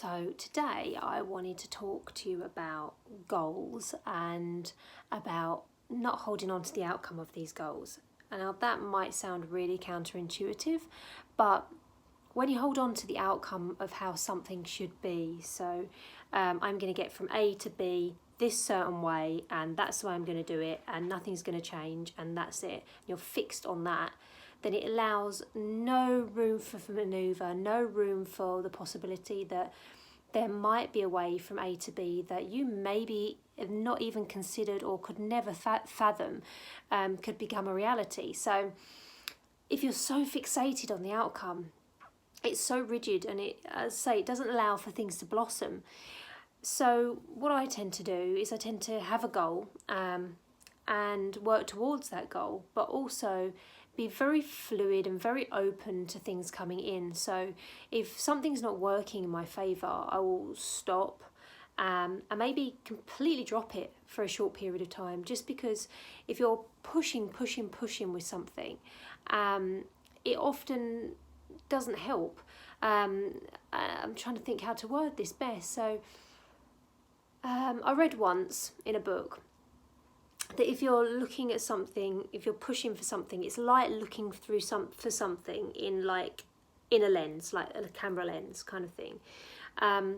So today I wanted to talk to you about goals and about not holding on to the outcome of these goals. And now that might sound really counterintuitive, but when you hold on to the outcome of how something should be, so I'm going to get from A to B this certain way, and that's the way I'm going to do it, and nothing's going to change, and that's it. You're fixed on that. Then it allows no room for manoeuvre, no room for the possibility that there might be a way from A to B that you maybe have not even considered or could never fathom could become a reality. So if you're so fixated on the outcome, it's so rigid, and it, as I say, it doesn't allow for things to blossom. So what I tend to do is I tend to have a goal and work towards that goal, but also be very fluid and very open to things coming in. So if something's not working in my favour, I will stop and maybe completely drop it for a short period of time, just because if you're pushing with something, it often doesn't help. I'm trying to think how to word this best. So I read once in a book that if you're looking at something, if you're pushing for something, it's like looking through for something in a lens, like a camera lens kind of thing. And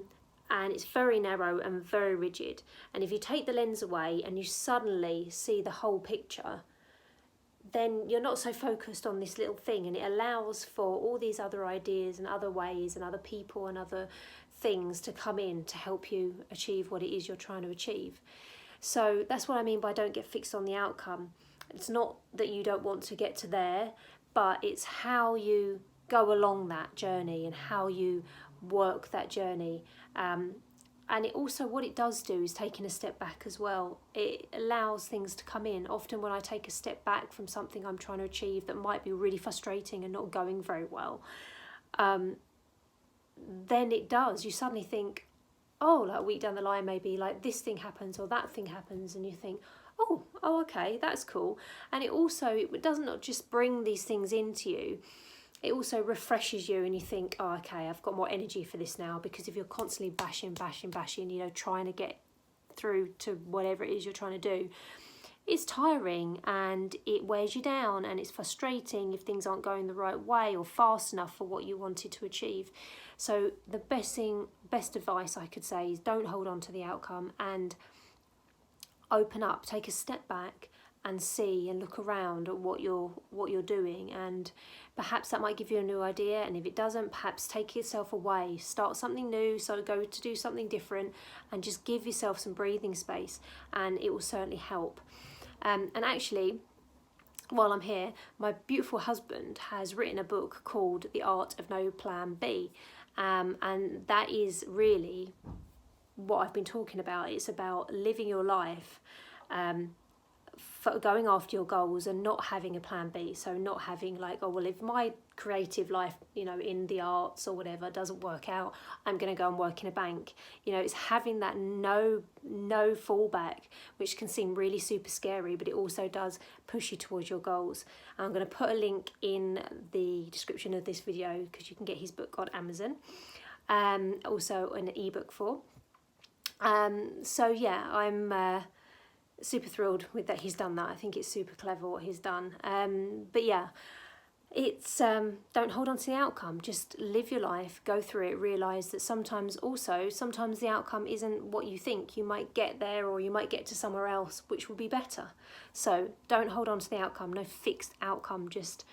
it's very narrow and very rigid. And if you take the lens away and you suddenly see the whole picture, then you're not so focused on this little thing, and it allows for all these other ideas and other ways and other people and other things to come in to help you achieve what it is you're trying to achieve. So that's what I mean by don't get fixed on the outcome. It's not that you don't want to get to there, but it's how you go along that journey and how you work that journey. And it also, what it does do is taking a step back as well. It allows things to come in. Often when I take a step back from something I'm trying to achieve that might be really frustrating and not going very well, then it does. You suddenly think, oh, like a week down the line, maybe like this thing happens or that thing happens, and you think, oh, okay, that's cool. And it doesn't not just bring these things into you, it also refreshes you, and you think, oh, okay, I've got more energy for this now. Because if you're constantly bashing, trying to get through to whatever it is you're trying to do, it's tiring and it wears you down, and it's frustrating if things aren't going the right way or fast enough for what you wanted to achieve. So the best advice I could say is don't hold on to the outcome, and open up, take a step back and see and look around at what you're doing, and perhaps that might give you a new idea. And if it doesn't, perhaps take yourself away, start something new, so go to do something different, and just give yourself some breathing space, and it will certainly help. And actually, while I'm here, my beautiful husband has written a book called The Art of No Plan B, and that is really what I've been talking about. It's about living your life, for going after your goals and not having a plan B. So not having like, oh, well, if my creative life, in the arts or whatever doesn't work out, I'm going to go and work in a bank. It's having that no fallback, which can seem really super scary, but it also does push you towards your goals. And I'm going to put a link in the description of this video, because you can get his book on Amazon, also an ebook for. So yeah, I'm super thrilled with that he's done that. I think it's super clever what he's done. But yeah, it's don't hold on to the outcome. Just live your life, go through it, realise that sometimes the outcome isn't what you think. You might get there, or you might get to somewhere else which will be better. So don't hold on to the outcome. No fixed outcome. Just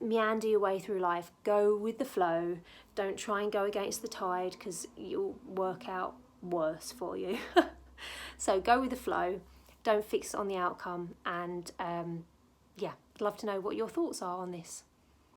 meander your way through life. Go with the flow. Don't try and go against the tide, because you'll work out worse for you. So go with the flow, don't fix on the outcome, and yeah, I'd love to know what your thoughts are on this.